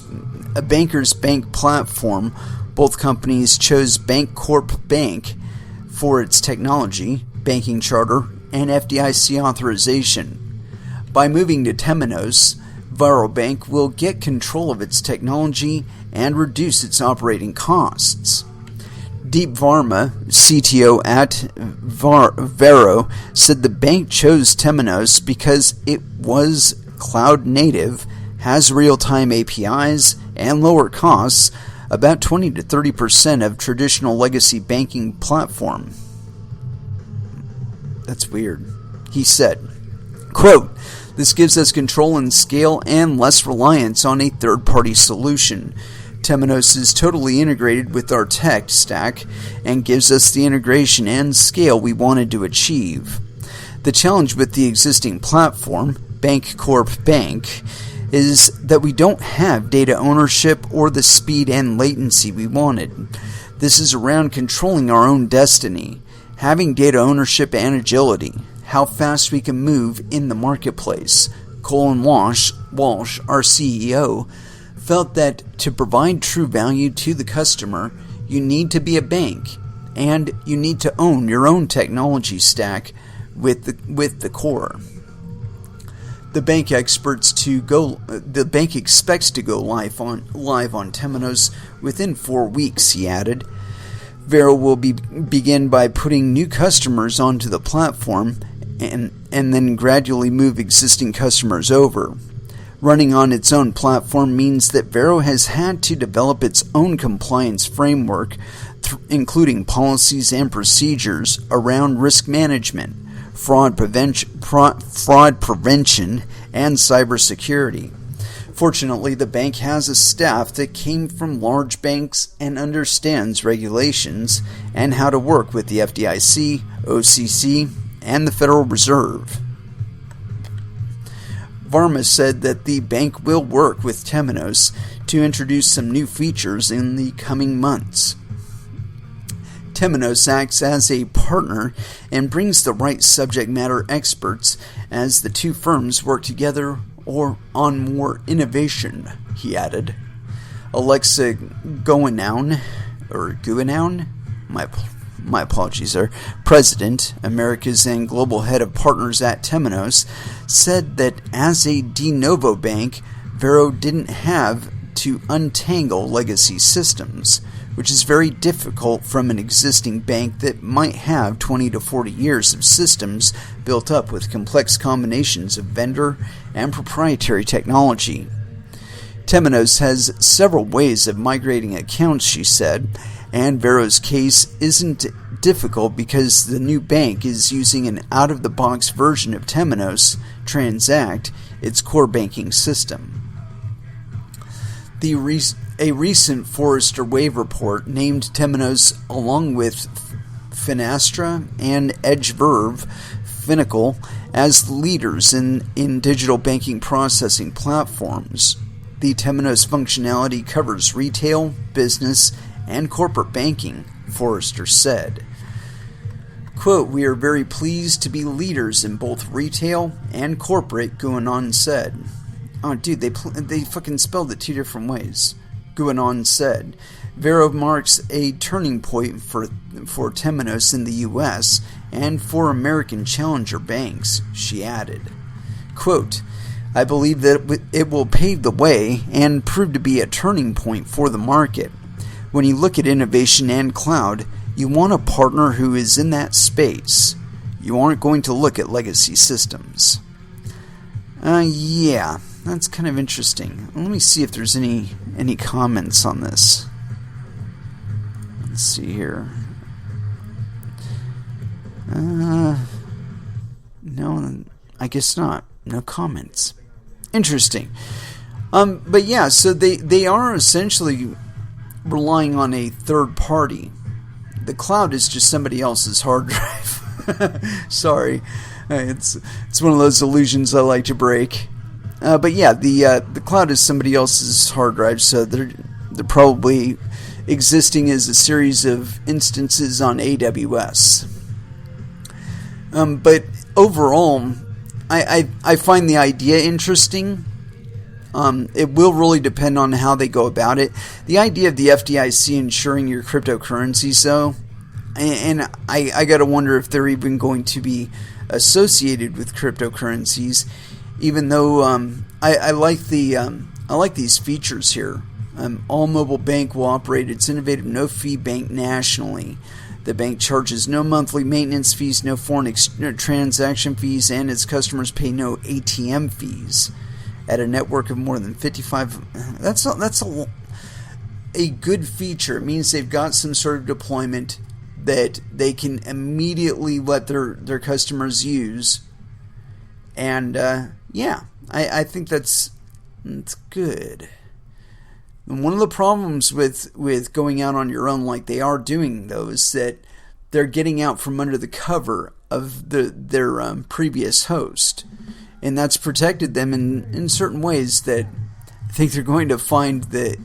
bank platform. Both companies chose Bancorp Bank for its technology, banking charter, and FDIC authorization. By moving to Temenos, Vero Bank will get control of its technology and reduce its operating costs. Deep Varma, CTO at Vero, said the bank chose Temenos because it was cloud native, has real-time APIs, and lower costs, about 20 to 30% of traditional legacy banking platform. That's weird. He said, quote, "This gives us control and scale and less reliance on a third-party solution. Temenos is totally integrated with our tech stack and gives us the integration and scale we wanted to achieve. The challenge with the existing platform, Bancorp Bank, is that we don't have data ownership or the speed and latency we wanted. This is around controlling our own destiny, having data ownership and agility, how fast we can move in the marketplace." Colin Walsh, our CEO, felt that to provide true value to the customer, you need to be a bank, and you need to own your own technology stack with the core. The bank expects to go live on Temenos within 4 weeks, he added. Vero will begin by putting new customers onto the platform and then gradually move existing customers over. Running on its own platform means that Vero has had to develop its own compliance framework, including policies and procedures around risk management, fraud prevention, and cybersecurity. Fortunately, the bank has a staff that came from large banks and understands regulations and how to work with the FDIC, OCC, and the Federal Reserve. Varma said that the bank will work with Temenos to introduce some new features in the coming months. Temenos acts as a partner and brings the right subject matter experts as the two firms work together or on more innovation, he added. Alexa Goenown, my apologies there, President, Americas and Global Head of Partners at Temenos, said that as a de novo bank, Vero didn't have to untangle legacy systems. which is very difficult from an existing bank that might have 20 to 40 years of systems built up with complex combinations of vendor and proprietary technology. Temenos has several ways of migrating accounts, she said, and Vero's case isn't difficult because the new bank is using an out-of-the-box version of Temenos Transact, its core banking system. A recent Forrester Wave report named Temenos, along with Finastra and EdgeVerve Finacle, as leaders in digital banking processing platforms. The Temenos functionality covers retail, business, and corporate banking, Forrester said. Quote, "We are very pleased to be leaders in both retail and corporate," Guinan said. Oh, dude, they fucking spelled it two different ways. Guinan said. Vero marks a turning point for Temenos in the U.S. and for American challenger banks, she added. Quote, "I believe that it will pave the way and prove to be a turning point for the market. When you look at innovation and cloud, you want a partner who is in that space. You aren't going to look at legacy systems." Yeah, that's kind of interesting. Let me see if there's any comments on this. Let's see here. No, I guess not. No comments. Interesting. But yeah, so they are essentially relying on a third party. The cloud is just somebody else's hard drive. Sorry. It's one of those illusions I like to break. But yeah, the cloud is somebody else's hard drive, so they're probably existing as a series of instances on AWS. But overall, I find the idea interesting. It will really depend on how they go about it. The idea of the FDIC insuring your cryptocurrencies, though, and I got to wonder if they're even going to be associated with cryptocurrencies. Even though I like these features here. All mobile bank will operate its innovative no-fee bank nationally. The bank charges no monthly maintenance fees, no foreign transaction fees, and its customers pay no ATM fees. At a network of more than 55, that's a good feature. It means they've got some sort of deployment that they can immediately let their customers use. And yeah, I think that's good. And one of the problems with going out on your own like they are doing, though, is that they're getting out from under the cover of their previous host. And that's protected them in certain ways that I think they're going to find that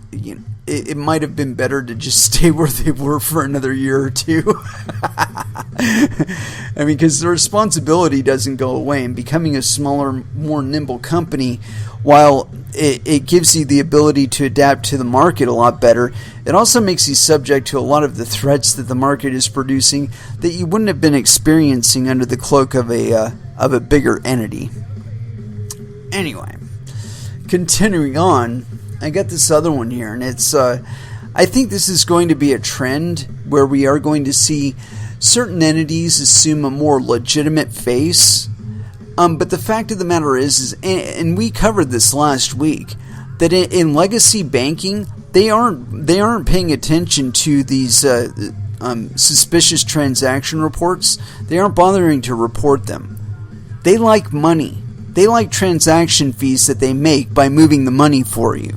it might have been better to just stay where they were for another year or two. I mean, because the responsibility doesn't go away, and becoming a smaller, more nimble company, while it gives you the ability to adapt to the market a lot better, it also makes you subject to a lot of the threats that the market is producing that you wouldn't have been experiencing under the cloak of a bigger entity. Anyway, continuing on, I got this other one here, and it's I think this is going to be a trend where we are going to see certain entities assume a more legitimate face. But the fact of the matter is and we covered this last week, that in legacy banking, they aren't paying attention to these suspicious transaction reports. They aren't bothering to report them. They like money. They like transaction fees that they make by moving the money for you.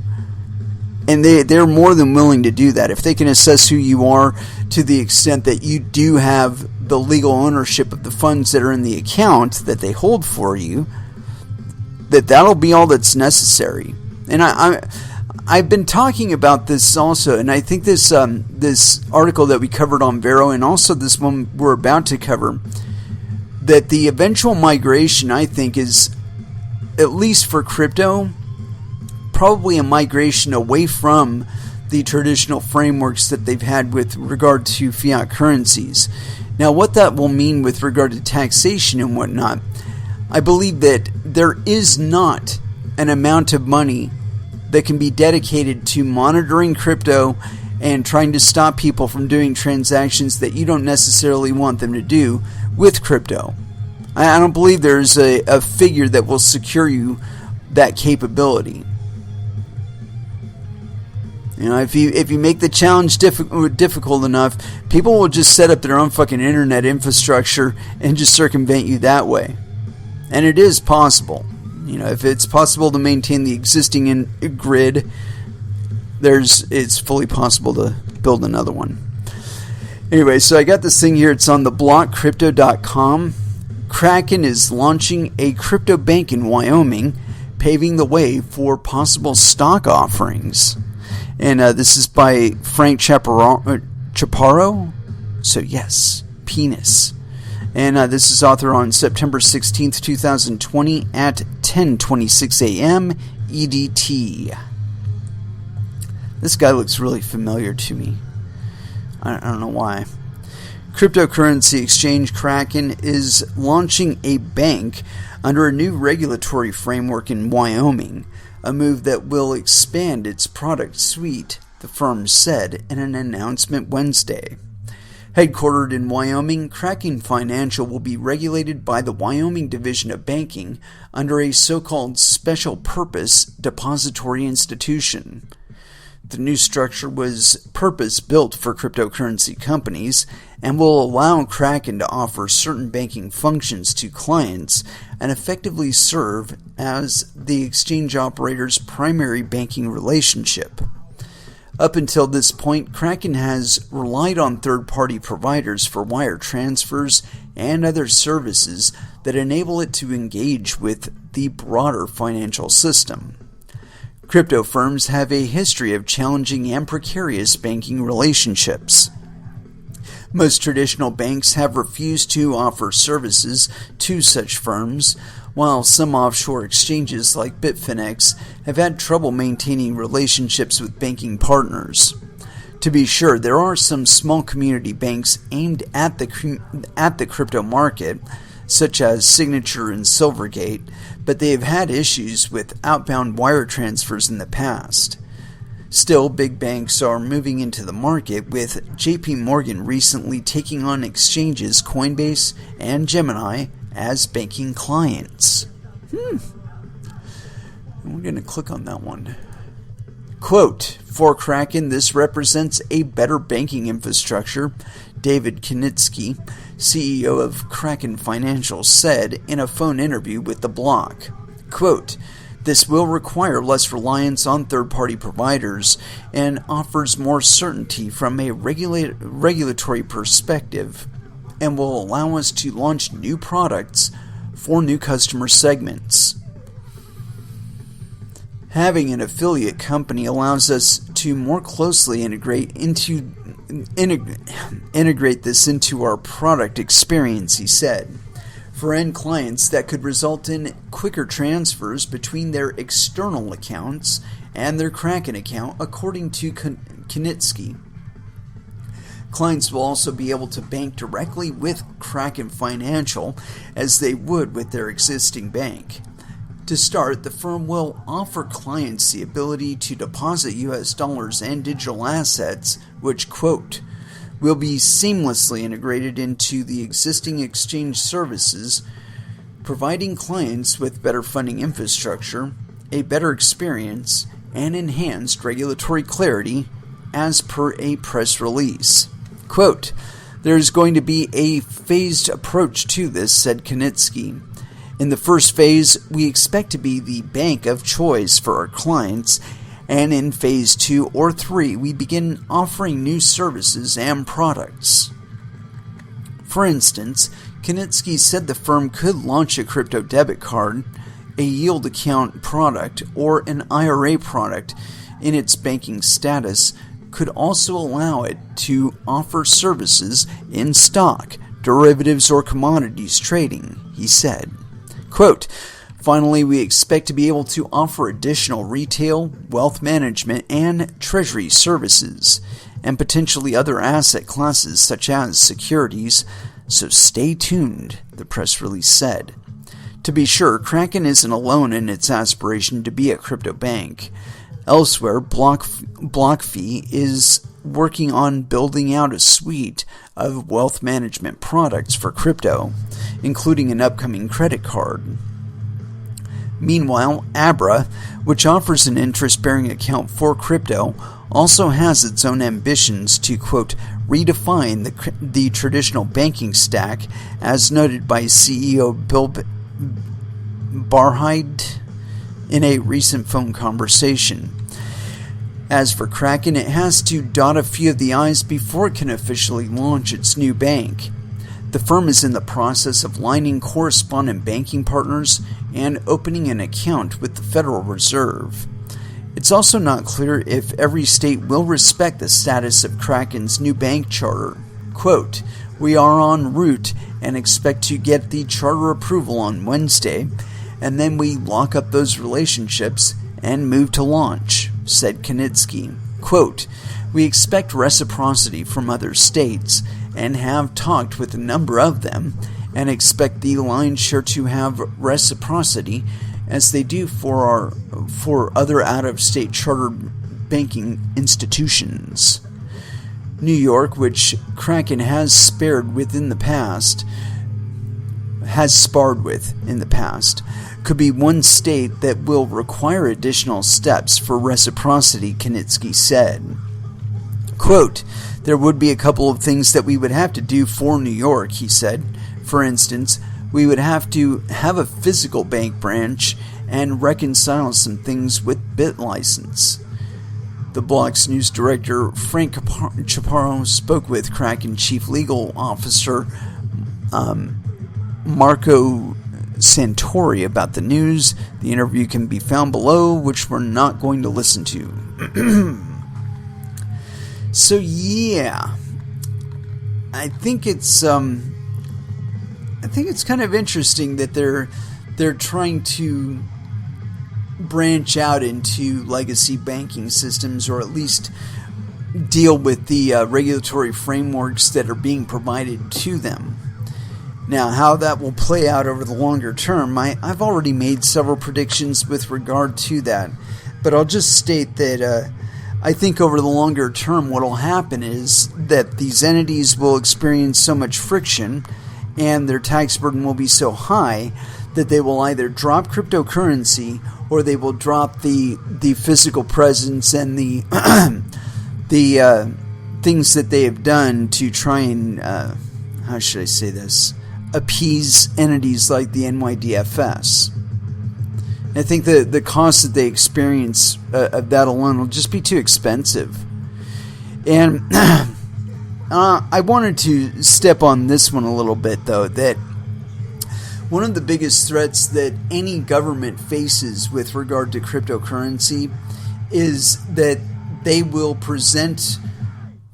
And they're more than willing to do that. If they can assess who you are to the extent that you do have the legal ownership of the funds that are in the account that they hold for you, that'll be all that's necessary. And I've been talking about this also, and I think this article that we covered on Vero, and also this one we're about to cover, that the eventual migration, I think, is, at least for crypto, probably a migration away from the traditional frameworks that they've had with regard to fiat currencies. Now, what that will mean with regard to taxation and whatnot, I believe that there is not an amount of money that can be dedicated to monitoring crypto and trying to stop people from doing transactions that you don't necessarily want them to do with crypto. I don't believe there's a figure that will secure you that capability. You know, if you make the challenge difficult enough, people will just set up their own fucking internet infrastructure and just circumvent you that way. And it is possible. You know, if it's possible to maintain the existing grid, it's fully possible to build another one. Anyway, so I got this thing here. It's on the blockcrypto.com. Kraken is launching a crypto bank in Wyoming, paving the way for possible stock offerings. And this is by Frank Chaparro. So yes, penis. And this is authored on September 16th, 2020 at 10:26 a.m. EDT. This guy looks really familiar to me. I don't know why. Cryptocurrency exchange Kraken is launching a bank under a new regulatory framework in Wyoming, a move that will expand its product suite, the firm said in an announcement Wednesday. Headquartered in Wyoming, Kraken Financial will be regulated by the Wyoming Division of Banking under a so-called special purpose depository institution. The new structure was purpose-built for cryptocurrency companies and will allow Kraken to offer certain banking functions to clients and effectively serve as the exchange operator's primary banking relationship. Up until this point, Kraken has relied on third-party providers for wire transfers and other services that enable it to engage with the broader financial system. Crypto firms have a history of challenging and precarious banking relationships. Most traditional banks have refused to offer services to such firms, while some offshore exchanges like Bitfinex have had trouble maintaining relationships with banking partners. To be sure, there are some small community banks aimed at the crypto market, such as Signature and Silvergate, but they have had issues with outbound wire transfers in the past. Still, big banks are moving into the market, with JP Morgan recently taking on exchanges Coinbase and Gemini as banking clients. We're going to click on that one. Quote, for Kraken, this represents a better banking infrastructure, David Knitsky, CEO of Kraken Financial, said in a phone interview with The Block. Quote, this will require less reliance on third-party providers and offers more certainty from a regulatory perspective, and will allow us to launch new products for new customer segments. Having an affiliate company allows us to more closely integrate this into our product experience, he said. For end clients, that could result in quicker transfers between their external accounts and their Kraken account, according to Knitsky. Clients will also be able to bank directly with Kraken Financial as they would with their existing bank. To start, the firm will offer clients the ability to deposit US dollars and digital assets, which, quote, will be seamlessly integrated into the existing exchange services, providing clients with better funding infrastructure, a better experience, and enhanced regulatory clarity, as per a press release. Quote, there's going to be a phased approach to this, said Knitsky. In the first phase, we expect to be the bank of choice for our clients, and in phase 2 or 3, we begin offering new services and products. For instance, Knitsky said the firm could launch a crypto debit card, a yield account product, or an IRA product in its banking status, could also allow it to offer services in stock, derivatives, or commodities trading, he said. Quote, finally, we expect to be able to offer additional retail, wealth management, and treasury services, and potentially other asset classes such as securities, so stay tuned, the press release said. To be sure, Kraken isn't alone in its aspiration to be a crypto bank. Elsewhere, BlockFi is working on building out a suite of wealth management products for crypto, including an upcoming credit card. Meanwhile, Abra, which offers an interest-bearing account for crypto, also has its own ambitions to, quote, redefine the traditional banking stack, as noted by CEO Bill Barhide in a recent phone conversation. As for Kraken, it has to dot a few of the I's before it can officially launch its new bank. The firm is in the process of lining correspondent banking partners and opening an account with the Federal Reserve. It's also not clear if every state will respect the status of Kraken's new bank charter. Quote, "We are en route and expect to get the charter approval on Wednesday, and then we lock up those relationships and move to launch," said Knitsky. Quote, "We expect reciprocity from other states and have talked with a number of them and expect the lion's share to have reciprocity as they do for other out-of-state chartered banking institutions." New York, which Kraken has sparred with in the past, could be one state that will require additional steps for reciprocity, Knitsky said. Quote, "There would be a couple of things that we would have to do for New York," he said. "For instance, we would have to have a physical bank branch and reconcile some things with BitLicense." The block's news director, Frank Chaparro, spoke with Kraken Chief Legal Officer Marco Santori about the news. The interview can be found below, which we're not going to listen to. So yeah, I think it's kind of interesting that they're trying to branch out into legacy banking systems, or at least deal with the regulatory frameworks that are being provided to them. Now, how that will play out over the longer term, I've already made several predictions with regard to that, but I'll just state that I think over the longer term what will happen is that these entities will experience so much friction and their tax burden will be so high that they will either drop cryptocurrency or they will drop the physical presence and the things that they have done to try and, how should I say this, appease entities like the NYDFS. I think the cost that they experience of that alone will just be too expensive. And I wanted to step on this one a little bit, though, that one of the biggest threats that any government faces with regard to cryptocurrency is that they will present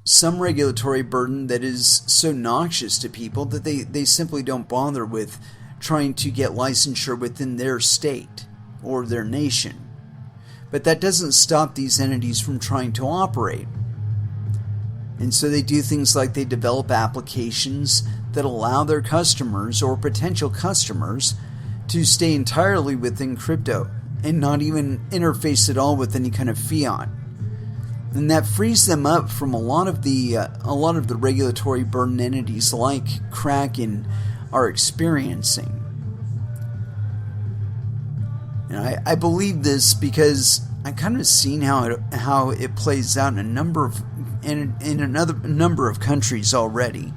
some regulatory burden that is so noxious to people that they simply don't bother with trying to get licensure within their state or their nation. But that doesn't stop these entities from trying to operate. And so they do things like they develop applications that allow their customers or potential customers to stay entirely within crypto and not even interface at all with any kind of fiat. And that frees them up from a lot of the regulatory burden entities like Kraken are experiencing. And I believe this because I kind of seen how it plays out in a number of countries already,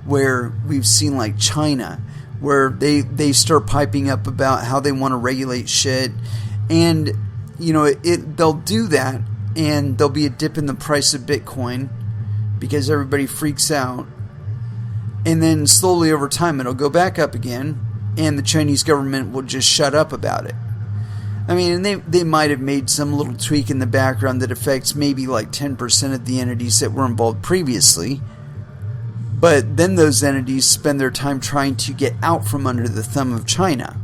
where we've seen like China, where they start piping up about how they want to regulate shit, and they'll do that, and there'll be a dip in the price of Bitcoin because everybody freaks out, and then slowly over time it'll go back up again, and the Chinese government will just shut up about it. I mean, they might have made some little tweak in the background that affects maybe like 10% of the entities that were involved previously. But then those entities spend their time trying to get out from under the thumb of China.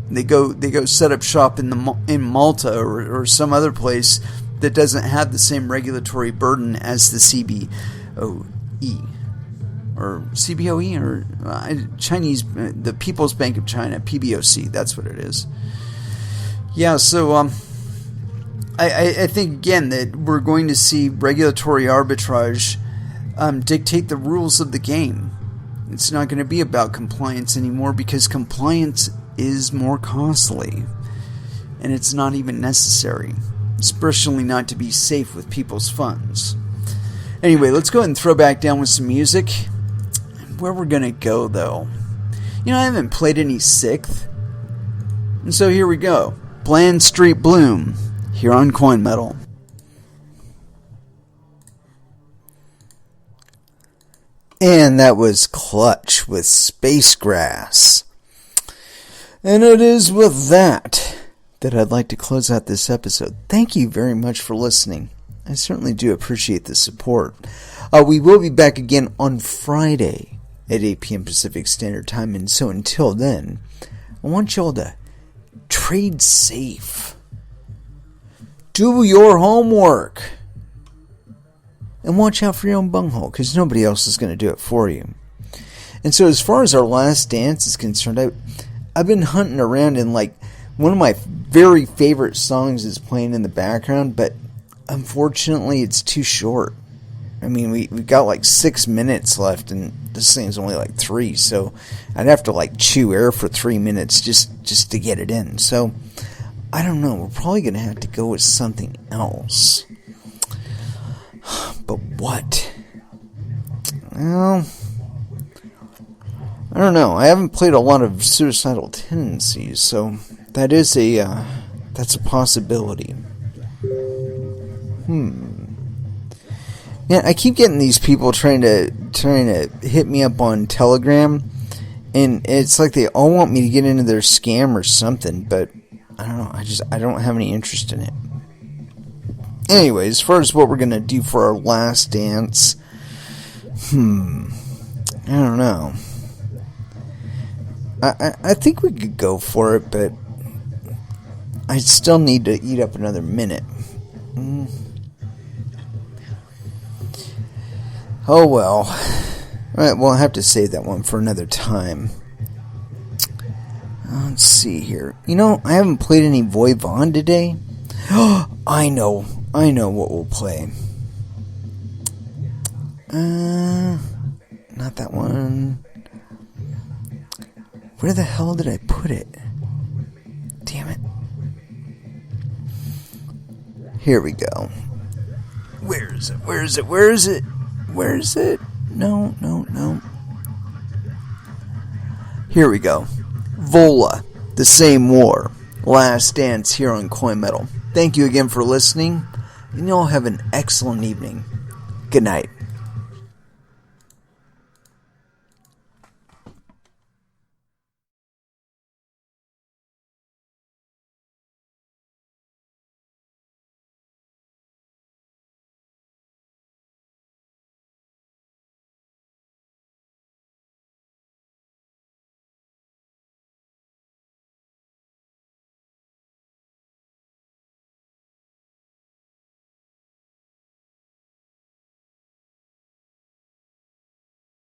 They go set up shop in Malta or some other place that doesn't have the same regulatory burden as the CBOE. Or CBOE, or Chinese, the People's Bank of China, PBOC, that's what it is. Yeah, so I think, again, that we're going to see regulatory arbitrage dictate the rules of the game. It's not going to be about compliance anymore because compliance is more costly. And it's not even necessary. Especially not to be safe with people's funds. Anyway, let's go ahead and throw back down with some music. Where we're going to go, though. I haven't played any 6th. And so here we go. Bland Street Bloom. Here on Coin Metal. And that was Clutch with Space Grass. And it is with that I'd like to close out this episode. Thank you very much for listening. I certainly do appreciate the support. We will be back again on Friday at 8 p.m. Pacific Standard Time. And so until then, I want y'all to trade safe. Do your homework. And watch out for your own bunghole, because nobody else is going to do it for you. And so as far as our last dance is concerned, I've been hunting around, and one of my very favorite songs is playing in the background, but unfortunately it's too short. I mean, we got 6 minutes left, and this thing's only 3, so I'd have to chew air for 3 minutes just to get it in. So I don't know, we're probably going to have to go with something else. But what? Well, I don't know. I haven't played a lot of Suicidal Tendencies, so that's a possibility. Yeah, I keep getting these people trying to hit me up on Telegram, and it's like they all want me to get into their scam or something, but I don't know. I don't have any interest in it. Anyway, as far as what we're going to do for our last dance, I don't know. I think we could go for it, but I still need to eat up another minute. Oh well. Alright, well, I'll have to save that one for another time. Let's see here. I haven't played any Voivod today. I know what we'll play. Not that one. Where the hell did I put it? Damn it. Here we go. Where is it? No. Here we go. Vola, The Same War. Last Dance here on Coin Metal. Thank you again for listening, and y'all have an excellent evening. Good night.